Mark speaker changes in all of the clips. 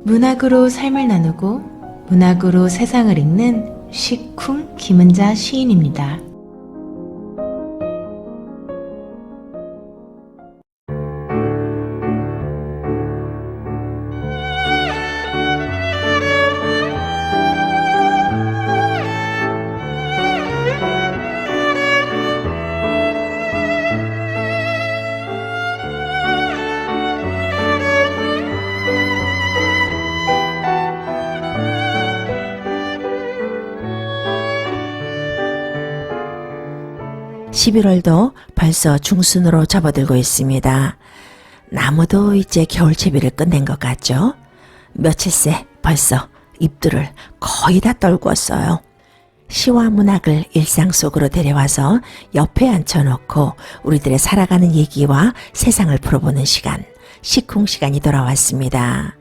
Speaker 1: 문학으로 삶을 나누고 문학으로 세상을 읽는 시쿵 김은자 시인입니다.
Speaker 2: (11월도) 벌써 중순으로 접어들고 있습니다. 나무도 이제 겨울채비를 끝낸 것 같죠? 며칠 새 벌써 잎들을 거의 다 떨구었어요. 시와 문학을 일상 속으로 데려와서 옆에 앉혀놓고 우리들의 살아가는 얘기와 세상을 풀어보는 시간, 시쿵 시간이 돌아왔습니다.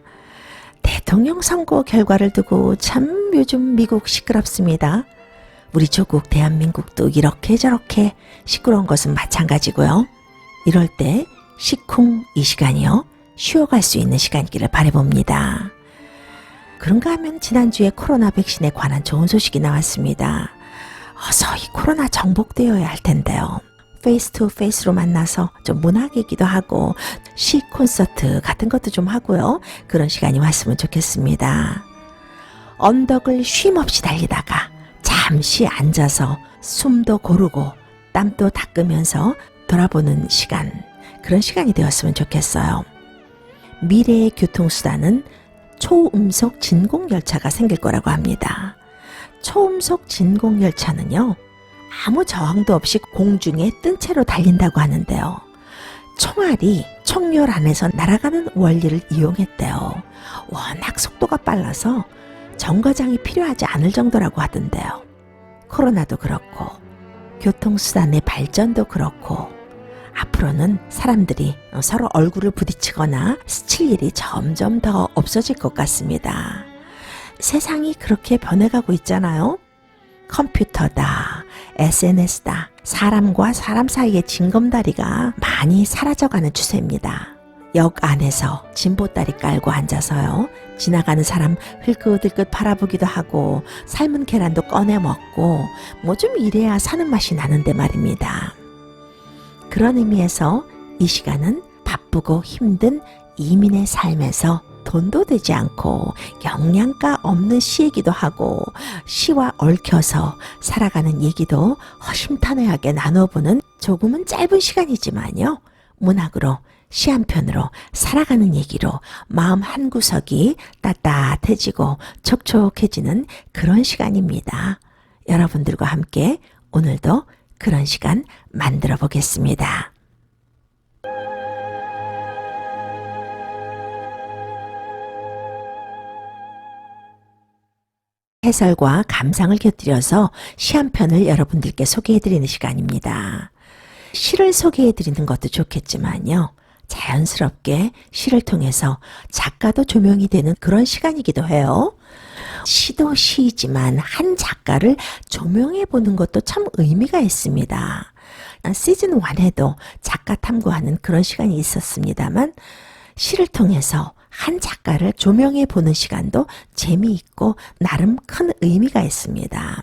Speaker 2: 대통령 선거 결과를 두고 참 요즘 미국 시끄럽습니다. 우리 조국 대한민국도 이렇게 저렇게 시끄러운 것은 마찬가지고요. 이럴 때 시쿵 이 시간이요. 쉬어갈 수 있는 시간이기를 바라봅니다. 그런가 하면 지난주에 코로나 백신에 관한 좋은 소식이 나왔습니다. 어서 이 코로나 정복되어야 할 텐데요. 페이스 투 페이스로 만나서 좀 문학 얘기도 하고 시 콘서트 같은 것도 좀 하고요. 그런 시간이 왔으면 좋겠습니다. 언덕을 쉼없이 달리다가 잠시 앉아서 숨도 고르고 땀도 닦으면서 돌아보는 시간, 그런 시간이 되었으면 좋겠어요. 미래의 교통수단은 초음속 진공열차가 생길 거라고 합니다. 초음속 진공열차는요, 아무 저항도 없이 공중에 뜬 채로 달린다고 하는데요. 총알이 총열 안에서 날아가는 원리를 이용했대요. 워낙 속도가 빨라서 정거장이 필요하지 않을 정도라고 하던데요. 코로나도 그렇고 교통수단의 발전도 그렇고 앞으로는 사람들이 서로 얼굴을 부딪히거나 스칠 일이 점점 더 없어질 것 같습니다. 세상이 그렇게 변해가고 있잖아요. 컴퓨터다, SNS다, 사람과 사람 사이의 징검다리가 많이 사라져가는 추세입니다. 역 안에서 진보다리 깔고 앉아서요, 지나가는 사람 흘끗흘끗 바라보기도 하고 삶은 계란도 꺼내 먹고 뭐 좀 이래야 사는 맛이 나는데 말입니다. 그런 의미에서 이 시간은 바쁘고 힘든 이민의 삶에서 돈도 되지 않고 영양가 없는 시이기도 하고 시와 얽혀서 살아가는 얘기도 허심탄회하게 나눠보는 조금은 짧은 시간이지만요, 문학으로 시 한 편으로 살아가는 얘기로 마음 한구석이 따뜻해지고 촉촉해지는 그런 시간입니다. 여러분들과 함께 오늘도 그런 시간 만들어 보겠습니다. 해설과 감상을 곁들여서 시 한 편을 여러분들께 소개해드리는 시간입니다. 시를 소개해드리는 것도 좋겠지만요, 자연스럽게 시를 통해서 작가도 조명이 되는 그런 시간이기도 해요. 시도 시이지만 한 작가를 조명해 보는 것도 참 의미가 있습니다. 시즌 1에도 작가 탐구하는 그런 시간이 있었습니다만, 시를 통해서 한 작가를 조명해 보는 시간도 재미있고 나름 큰 의미가 있습니다.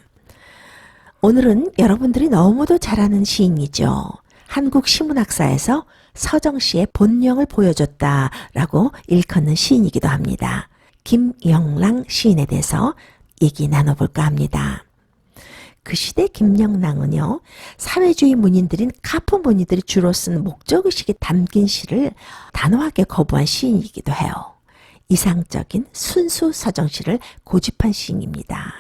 Speaker 2: 오늘은 여러분들이 너무도 잘 아는 시인이죠. 한국 시문학사에서 서정시의 본령을 보여줬다라고 일컫는 시인이기도 합니다. 김영랑 시인에 대해서 얘기 나눠볼까 합니다. 그 시대 김영랑은요, 사회주의 문인들인 카프 문인들이 주로 쓴 목적의식이 담긴 시를 단호하게 거부한 시인이기도 해요. 이상적인 순수 서정시를 고집한 시인입니다.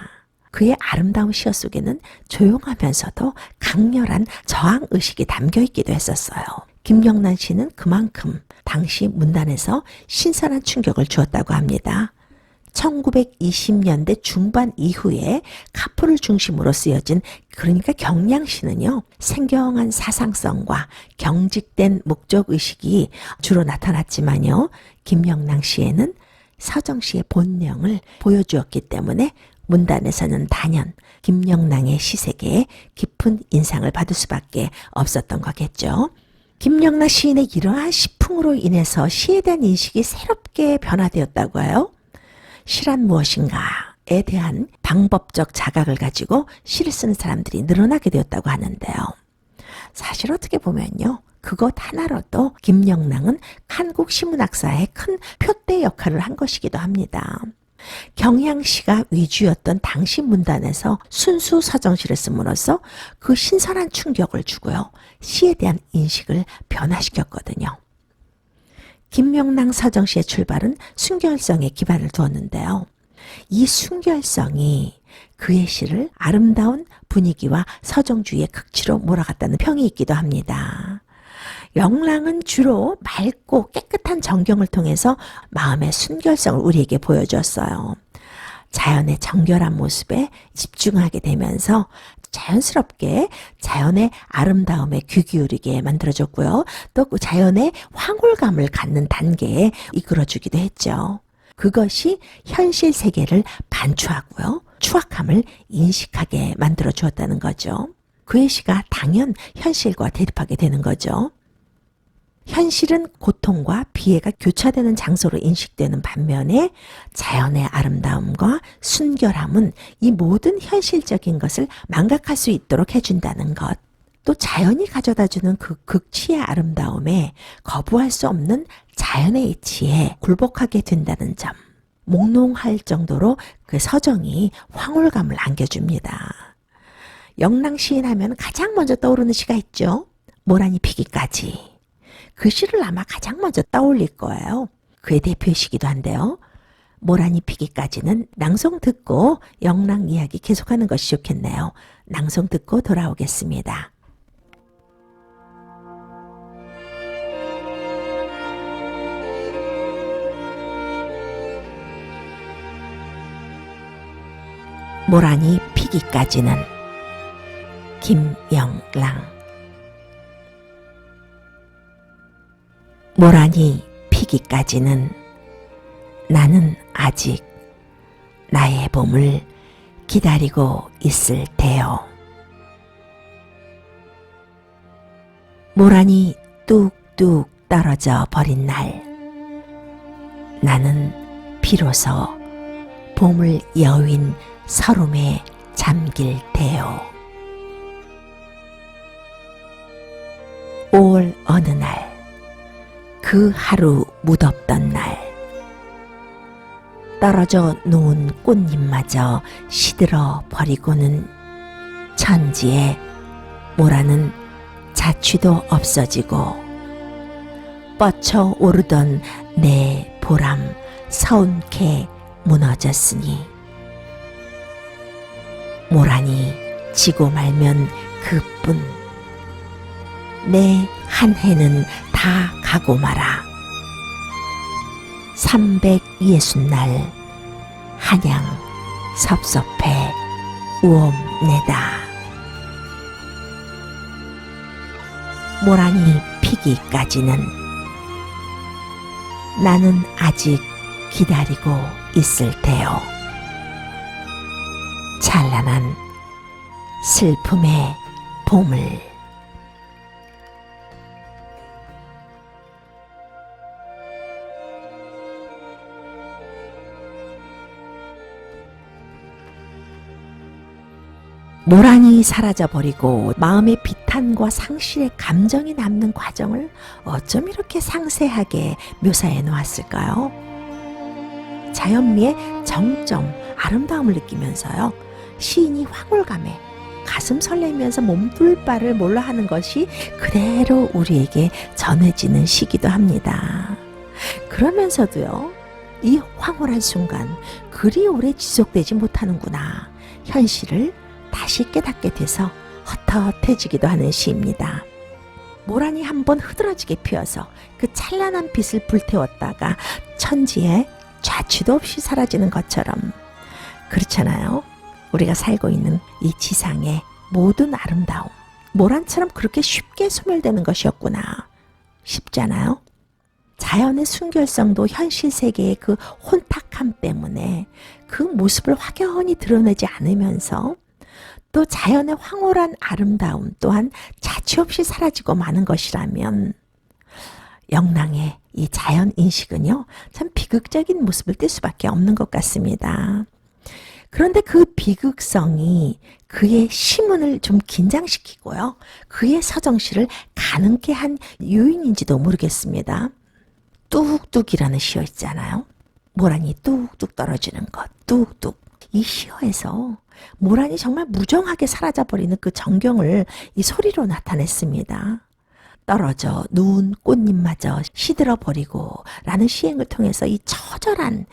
Speaker 2: 그의 아름다운 시어 속에는 조용하면서도 강렬한 저항의식이 담겨있기도 했었어요. 김영란 씨는 그만큼 당시 문단에서 신선한 충격을 주었다고 합니다. 1920년대 중반 이후에 카프를 중심으로 쓰여진, 그러니까 경량시는요, 생경한 사상성과 경직된 목적의식이 주로 나타났지만요, 김영랑 시에는 서정시의 본령을 보여주었기 때문에 문단에서는 단연 김영랑의 시세계에 깊은 인상을 받을 수밖에 없었던 거겠죠. 김영란 시인의 이러한 시풍으로 인해서 시에 대한 인식이 새롭게 변화되었다고 해요. 시란 무엇인가에 대한 방법적 자각을 가지고 시를 쓰는 사람들이 늘어나게 되었다고 하는데요. 사실 어떻게 보면요, 그것 하나로도 김영랑은 한국 시문학사의 큰 표대 역할을 한 것이기도 합니다. 경향시가 위주였던 당시 문단에서 순수 서정시를 씀으로써 그 신선한 충격을 주고요, 시에 대한 인식을 변화시켰거든요. 김명랑 서정시의 출발은 순결성에 기반을 두었는데요. 이 순결성이 그의 시를 아름다운 분위기와 서정주의의 극치로 몰아갔다는 평이 있기도 합니다. 영랑은 주로 맑고 깨끗한 전경을 통해서 마음의 순결성을 우리에게 보여주었어요. 자연의 정결한 모습에 집중하게 되면서 자연스럽게 자연의 아름다움에 귀 기울이게 만들어줬고요. 또 그 자연의 황홀감을 갖는 단계에 이끌어주기도 했죠. 그것이 현실 세계를 반추하고요, 추악함을 인식하게 만들어 주었다는 거죠. 그의 시가 당연 현실과 대립하게 되는 거죠. 현실은 고통과 비애가 교차되는 장소로 인식되는 반면에 자연의 아름다움과 순결함은 이 모든 현실적인 것을 망각할 수 있도록 해준다는 것. 또 자연이 가져다주는 그 극치의 아름다움에 거부할 수 없는 자연의 이치에 굴복하게 된다는 점. 몽롱할 정도로 그 서정이 황홀감을 안겨줍니다. 영랑 시인 하면 가장 먼저 떠오르는 시가 있죠. 모란이 피기까지. 그 시를 아마 가장 먼저 떠올릴 거예요. 그의 대표시기도 한데요. 모란이 피기까지는 낭송 듣고 영랑 이야기 계속하는 것이 좋겠네요. 낭송 듣고 돌아오겠습니다. 모란이 피기까지는 김영랑. 모란이 피기까지는 나는 아직 나의 봄을 기다리고 있을 테요. 모란이 뚝뚝 떨어져 버린 날, 나는 비로소 봄을 여윈 서름에 잠길 테요. 5월 어느 날, 그 하루 무덥던 날, 떨어져 놓은 꽃잎마저 시들어 버리고는 천지에 모라는 자취도 없어지고 뻗쳐 오르던 내 보람 서운케 무너졌으니 모란이 지고 말면 그뿐 내 한 해는 다 가고 마라. 360날 한양 섭섭해 우엄내다. 모란이 피기까지는 나는 아직 기다리고 있을 테요. 찬란한 슬픔의 봄을. 모란이 사라져버리고 마음의 비탄과 상실의 감정이 남는 과정을 어쩜 이렇게 상세하게 묘사해 놓았을까요? 자연미의 정점, 아름다움을 느끼면서요, 시인이 황홀감에 가슴 설레면서 몸둘 바를 몰라 하는 것이 그대로 우리에게 전해지는 시기도 합니다. 그러면서도요, 이 황홀한 순간 그리 오래 지속되지 못하는구나, 현실을 다시 깨닫게 돼서 헛헛해지기도 하는 시입니다. 모란이 한번 흐드러지게 피어서 그 찬란한 빛을 불태웠다가 천지에 좌취도 없이 사라지는 것처럼, 그렇잖아요. 우리가 살고 있는 이 지상의 모든 아름다움, 모란처럼 그렇게 쉽게 소멸되는 것이었구나 싶잖아요. 자연의 순결성도 현실 세계의 그 혼탁함 때문에 그 모습을 확연히 드러내지 않으면서 또 자연의 황홀한 아름다움 또한 자취 없이 사라지고 마는 것이라면 영랑의 이 자연 인식은요, 참 비극적인 모습을 띌 수밖에 없는 것 같습니다. 그런데 그 비극성이 그의 시문을 좀 긴장시키고요, 그의 서정시를 가능케 한 요인인지도 모르겠습니다. 뚝뚝이라는 시어 있잖아요. 모란이 뚝뚝 떨어지는 것, 뚝뚝. 이 시어에서 모란이 정말 무정하게 사라져버리는 그 전경을 이 소리로 나타냈습니다. 떨어져 누운 꽃잎마저 시들어버리고 라는 시행을 통해서 이 처절한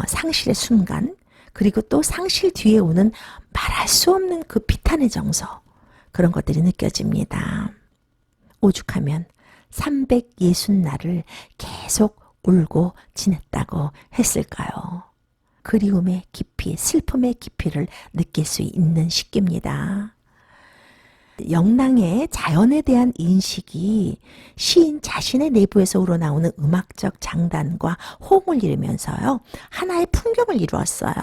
Speaker 2: 상실의 순간, 그리고 또 상실 뒤에 오는 말할 수 없는 그 비탄의 정서, 그런 것들이 느껴집니다. 오죽하면 360날을 계속 울고 지냈다고 했을까요? 그리움의 깊이, 슬픔의 깊이를 느낄 수 있는 시기입니다. 영랑의 자연에 대한 인식이 시인 자신의 내부에서 우러나오는 음악적 장단과 호응을 이루면서요, 하나의 풍경을 이루었어요.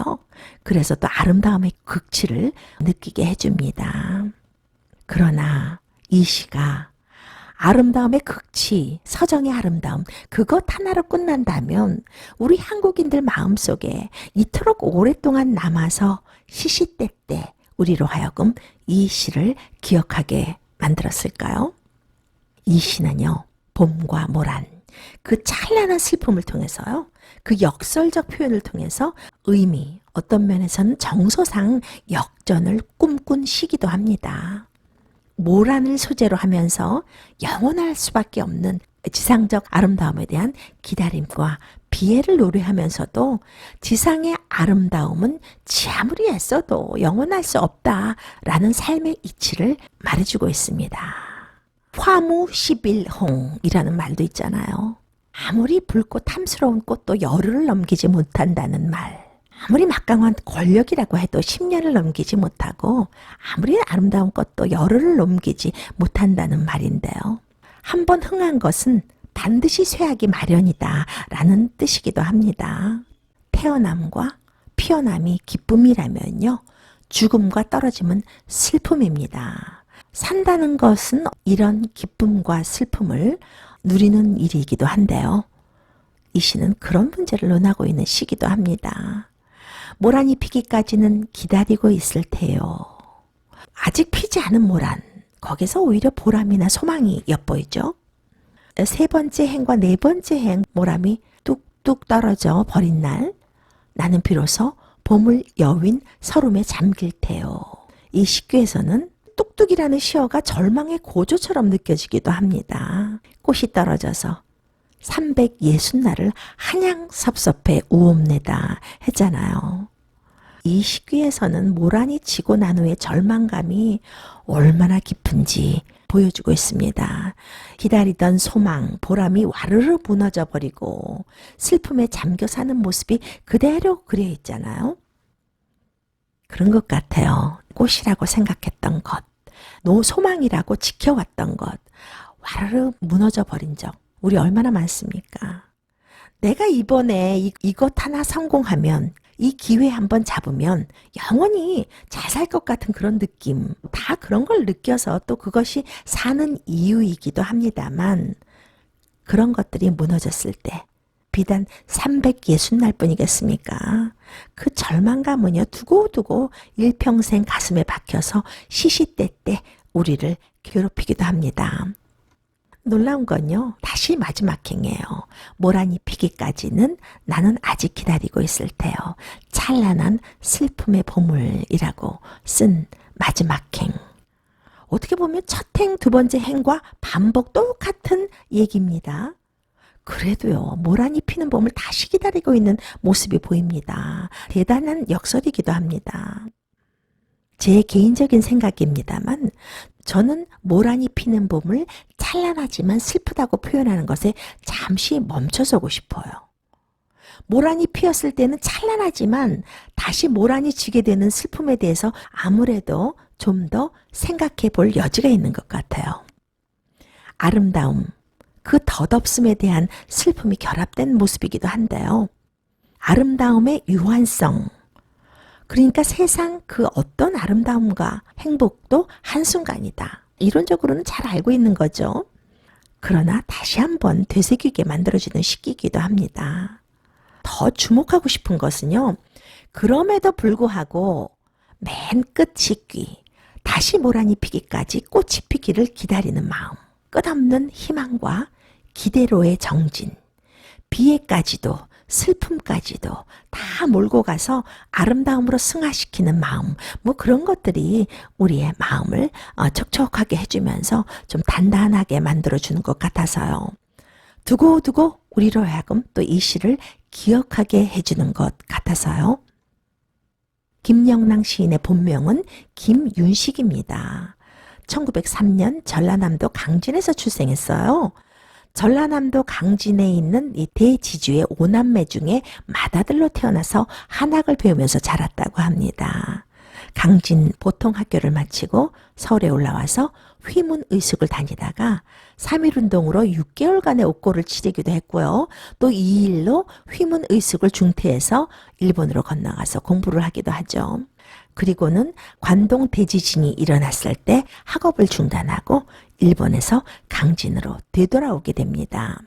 Speaker 2: 그래서 또 아름다움의 극치를 느끼게 해줍니다. 그러나 이 시가 아름다움의 극치, 서정의 아름다움, 그것 하나로 끝난다면 우리 한국인들 마음속에 이토록 오랫동안 남아서 시시때때 우리로 하여금 이 시를 기억하게 만들었을까요? 이 시는요, 봄과 모란, 그 찬란한 슬픔을 통해서요, 그 역설적 표현을 통해서 의미, 어떤 면에서는 정서상 역전을 꿈꾼 시기도 합니다. 모란을 소재로 하면서 영원할 수밖에 없는 지상적 아름다움에 대한 기다림과 비애를 노래하면서도 지상의 아름다움은 지 아무리 애써도 영원할 수 없다라는 삶의 이치를 말해주고 있습니다. 화무시빌홍이라는 말도 있잖아요. 아무리 붉고 탐스러운 꽃도 열흘을 넘기지 못한다는 말. 아무리 막강한 권력이라고 해도 10년을 넘기지 못하고, 아무리 아름다운 것도 열흘을 넘기지 못한다는 말인데요. 한번 흥한 것은 반드시 쇠하기 마련이다 라는 뜻이기도 합니다. 태어남과 피어남이 기쁨이라면요, 죽음과 떨어짐은 슬픔입니다. 산다는 것은 이런 기쁨과 슬픔을 누리는 일이기도 한데요. 이 시는 그런 문제를 논하고 있는 시기도 합니다. 모란이 피기까지는 기다리고 있을 테요. 아직 피지 않은 모란, 거기서 오히려 보람이나 소망이 엿보이죠. 세 번째 해과 네 번째 해 모람이 뚝뚝 떨어져 버린 날, 나는 비로소 봄을 여윈 서름에 잠길 테요. 이 시귀에서는 뚝뚝이라는 시어가 절망의 고조처럼 느껴지기도 합니다. 꽃이 떨어져서 360날을 한양 섭섭해 우옵내다 했잖아요. 이 시기에서는 모란이 지고 난 후의 절망감이 얼마나 깊은지 보여주고 있습니다. 기다리던 소망, 보람이 와르르 무너져 버리고 슬픔에 잠겨 사는 모습이 그대로 그려 있잖아요. 그런 것 같아요. 꽃이라고 생각했던 것, 소망이라고 지켜왔던 것, 와르르 무너져 버린 적 우리 얼마나 많습니까? 내가 이번에 이것 하나 성공하면, 이 기회 한번 잡으면 영원히 잘 살 것 같은 그런 느낌, 다 그런 걸 느껴서 또 그것이 사는 이유이기도 합니다만, 그런 것들이 무너졌을 때 비단 360날 뿐이겠습니까? 그 절망감은요, 두고두고 일평생 가슴에 박혀서 시시때때 우리를 괴롭히기도 합니다. 놀라운 건요, 다시 마지막 행이에요. 모란이 피기까지는 나는 아직 기다리고 있을 테요. 찬란한 슬픔의 보물이라고 쓴 마지막 행. 어떻게 보면 첫 행, 두 번째 행과 반복 똑같은 얘기입니다. 그래도요, 모란이 피는 봄을 다시 기다리고 있는 모습이 보입니다. 대단한 역설이기도 합니다. 제 개인적인 생각입니다만, 저는 모란이 피는 봄을 찬란하지만 슬프다고 표현하는 것에 잠시 멈춰서고 싶어요. 모란이 피었을 때는 찬란하지만 다시 모란이 지게 되는 슬픔에 대해서 아무래도 좀 더 생각해 볼 여지가 있는 것 같아요. 아름다움, 그 덧없음에 대한 슬픔이 결합된 모습이기도 한데요. 아름다움의 유한성, 그러니까 세상 그 어떤 아름다움과 행복도 한순간이다. 이론적으로는 잘 알고 있는 거죠. 그러나 다시 한번 되새기게 만들어주는 시기이기도 합니다. 더 주목하고 싶은 것은요. 그럼에도 불구하고 맨 끝 시기, 다시 모란이 피기까지 꽃이 피기를 기다리는 마음, 끝없는 희망과 기대로의 정진, 비애까지도 슬픔까지도 다 몰고 가서 아름다움으로 승화시키는 마음, 뭐 그런 것들이 우리의 마음을 촉촉하게 해주면서 좀 단단하게 만들어주는 것 같아서요. 두고두고 우리로 하여금 또 이 시를 기억하게 해주는 것 같아서요. 김영랑 시인의 본명은 김윤식입니다. 1903년 전라남도 강진에서 출생했어요. 전라남도 강진에 있는 이 대지주의 5남매 중에 맏아들로 태어나서 한학을 배우면서 자랐다고 합니다. 강진 보통학교를 마치고 서울에 올라와서 휘문의숙을 다니다가 3.1운동으로 6개월간의 옥고를 치르기도 했고요. 또 이 일로 휘문의숙을 중퇴해서 일본으로 건너가서 공부를 하기도 하죠. 그리고는 관동 대지진이 일어났을 때 학업을 중단하고 일본에서 강진으로 되돌아오게 됩니다.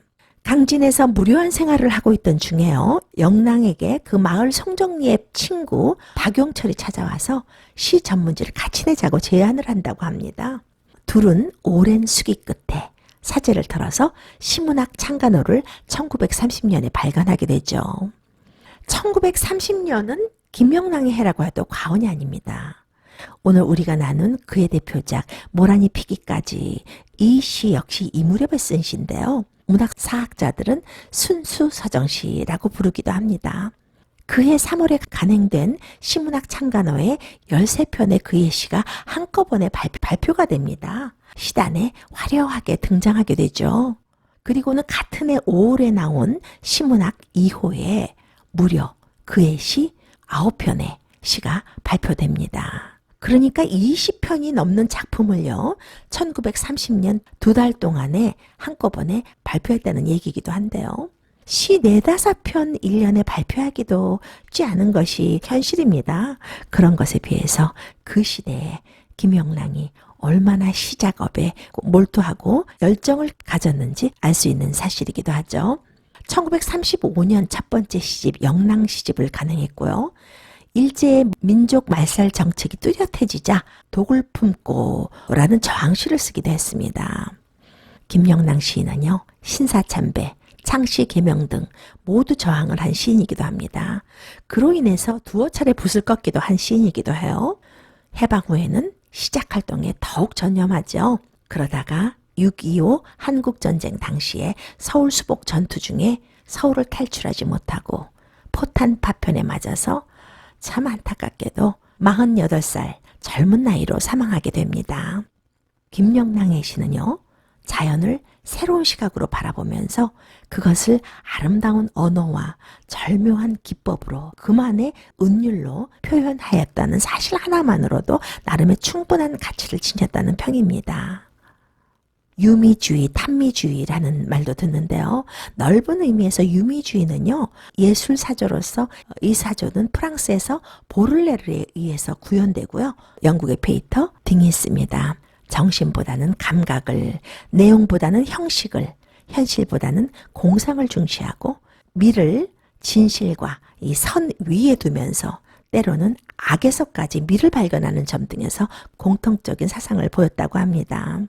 Speaker 2: 강진에서 무료한 생활을 하고 있던 중에요. 영랑에게 그 마을 송정리의 친구 박용철이 찾아와서 시 전문지를 같이 내자고 제안을 한다고 합니다. 둘은 오랜 수기 끝에 사제를 털어서 시문학 창간호를 1930년에 발간하게 되죠. 1930년은 김영랑의 해라고 해도 과언이 아닙니다. 오늘 우리가 나눈 그의 대표작 모란이 피기까지 이 시 역시 이 무렵에 쓴 시인데요. 문학사학자들은 순수서정시라고 부르기도 합니다. 그해 3월에 간행된 시문학 창간호에 13편의 그의 시가 한꺼번에 발표가 됩니다. 시단에 화려하게 등장하게 되죠. 그리고는 같은 해 5월에 나온 시문학 2호에 무려 그의 시 9편의 시가 발표됩니다. 그러니까 20편이 넘는 작품을요, 1930년 2달 동안에 한꺼번에 발표했다는 얘기이기도 한데요. 시 4~5편 1년에 발표하기도 쉽지 않은 것이 현실입니다. 그런 것에 비해서 그 시대에 김영랑이 얼마나 시 작업에 몰두하고 열정을 가졌는지 알 수 있는 사실이기도 하죠. 1935년 첫 번째 시집 영랑 시집을 간행했고요. 일제의 민족 말살 정책이 뚜렷해지자 독을 품고라는 저항시를 쓰기도 했습니다. 김영랑 시인은요, 신사참배, 창씨 개명 등 모두 저항을 한 시인이기도 합니다. 그로 인해서 두어 차례 붓을 꺾기도 한 시인이기도 해요. 해방 후에는 시작 활동에 더욱 전념하죠. 그러다가 6.25 한국전쟁 당시에 서울 수복 전투 중에 서울을 탈출하지 못하고 포탄 파편에 맞아서 참 안타깝게도 48살 젊은 나이로 사망하게 됩니다. 김영랑의 시는요, 자연을 새로운 시각으로 바라보면서 그것을 아름다운 언어와 절묘한 기법으로 그만의 은율로 표현하였다는 사실 하나만으로도 나름의 충분한 가치를 지녔다는 평입니다. 유미주의, 탐미주의라는 말도 듣는데요. 넓은 의미에서 유미주의는요, 예술 사조로서 이 사조는 프랑스에서 보를레르에 의해서 구현되고요. 영국의 페이터 딩이스입니다. 정신보다는 감각을, 내용보다는 형식을, 현실보다는 공상을 중시하고 미를 진실과 이 선 위에 두면서 때로는 악에서까지 미를 발견하는 점 등에서 공통적인 사상을 보였다고 합니다.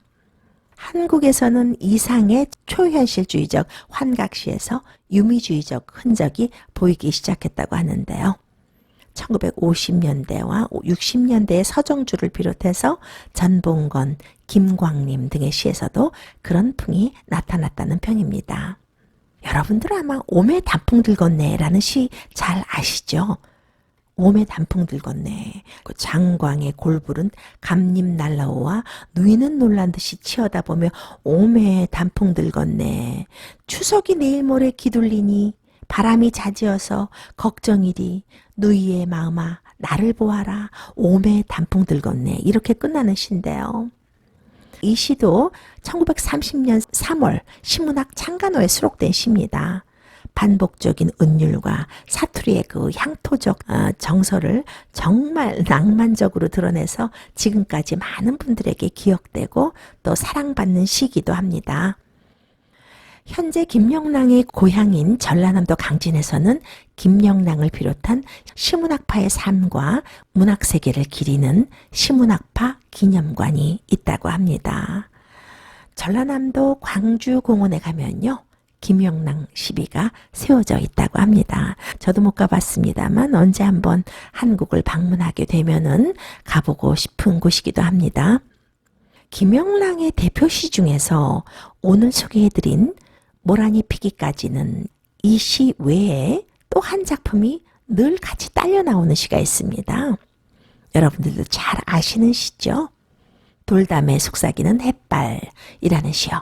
Speaker 2: 한국에서는 이상의 초현실주의적 환각시에서 유미주의적 흔적이 보이기 시작했다고 하는데요. 1950년대와 60년대의 서정주를 비롯해서 전봉건, 김광림 등의 시에서도 그런 풍이 나타났다는 평입니다. 여러분들 아마 오매 단풍 들겄네라는 시 잘 아시죠? 오매 단풍 들겄네. 그 장광의 골불은 감잎 날라오와 누이는 놀란 듯이 치어다보며 오매 단풍 들겄네. 추석이 내일 모레 기둘리니 바람이 잦으어서 걱정이리. 누이의 마음아 나를 보아라. 오매 단풍 들겄네. 이렇게 끝나는 시인데요. 이 시도 1930년 3월 시문학 창간호에 수록된 시입니다. 반복적인 은율과 사투리의 그 향토적 정서를 정말 낭만적으로 드러내서 지금까지 많은 분들에게 기억되고 또 사랑받는 시이기도 합니다. 현재 김영랑의 고향인 전라남도 강진에서는 김영랑을 비롯한 시문학파의 삶과 문학세계를 기리는 시문학파 기념관이 있다고 합니다. 전라남도 광주공원에 가면요, 김영랑 시비가 세워져 있다고 합니다. 저도 못 가봤습니다만 언제 한번 한국을 방문하게 되면은 가보고 싶은 곳이기도 합니다. 김영랑의 대표시 중에서 오늘 소개해드린 모란이 피기까지는 이 시 외에 또 한 작품이 늘 같이 딸려 나오는 시가 있습니다. 여러분들도 잘 아시는 시죠? 돌담에 속삭이는 햇발이라는 시요.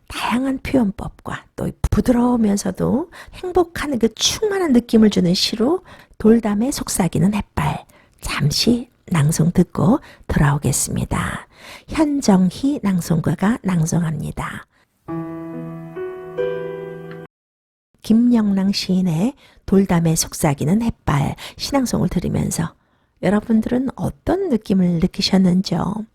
Speaker 2: 다양한 표현법과 또 부드러우면서도 행복한 그 충만한 느낌을 주는 시로 돌담에 속삭이는 햇발, 잠시 낭송 듣고 돌아오겠습니다. 현정희 낭송가가 낭송합니다. 김영랑 시인의 돌담에 속삭이는 햇발 시낭송을 들으면서 여러분들은 어떤 느낌을 느끼셨는지요?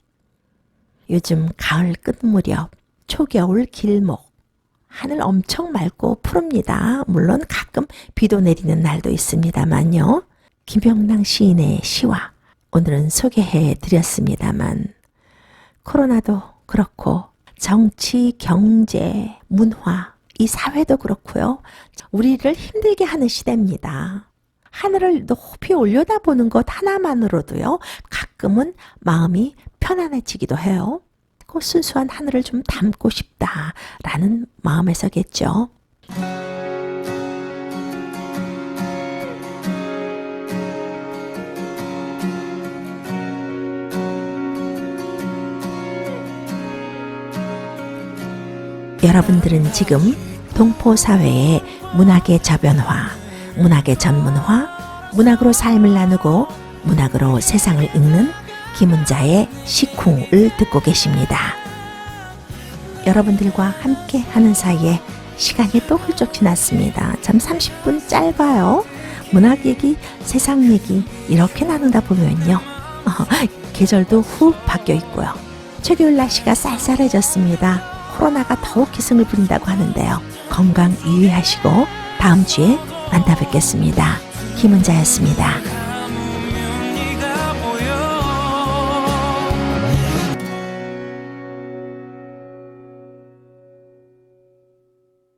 Speaker 2: 요즘 가을 끝 무렵, 초겨울 길목, 하늘 엄청 맑고 푸릅니다. 물론 가끔 비도 내리는 날도 있습니다만요. 김영랑 시인의 시와 오늘은 소개해 드렸습니다만 코로나도 그렇고 정치, 경제, 문화, 이 사회도 그렇고요. 우리를 힘들게 하는 시대입니다. 하늘을 높이 올려다보는 것 하나만으로도요. 가끔은 마음이 편안해지기도 해요. 그 순수한 하늘을 좀 담고 싶다라는 마음에서겠죠. 여러분들은 지금 동포사회의 문학의 저변화, 문학의 전문화, 문학으로 삶을 나누고 문학으로 세상을 읽는 김은자의 시쿵을 듣고 계십니다. 여러분들과 함께 하는 사이에 시간이 또 훌쩍 지났습니다. 참 30분 짧아요. 문학 얘기, 세상 얘기 이렇게 나누다 보면요. 계절도 훅 바뀌어 있고요. 최겨울 날씨가 쌀쌀해졌습니다. 코로나가 더욱 기승을 부린다고 하는데요. 건강 유의하시고 다음 주에 만나 뵙겠습니다. 김은자였습니다.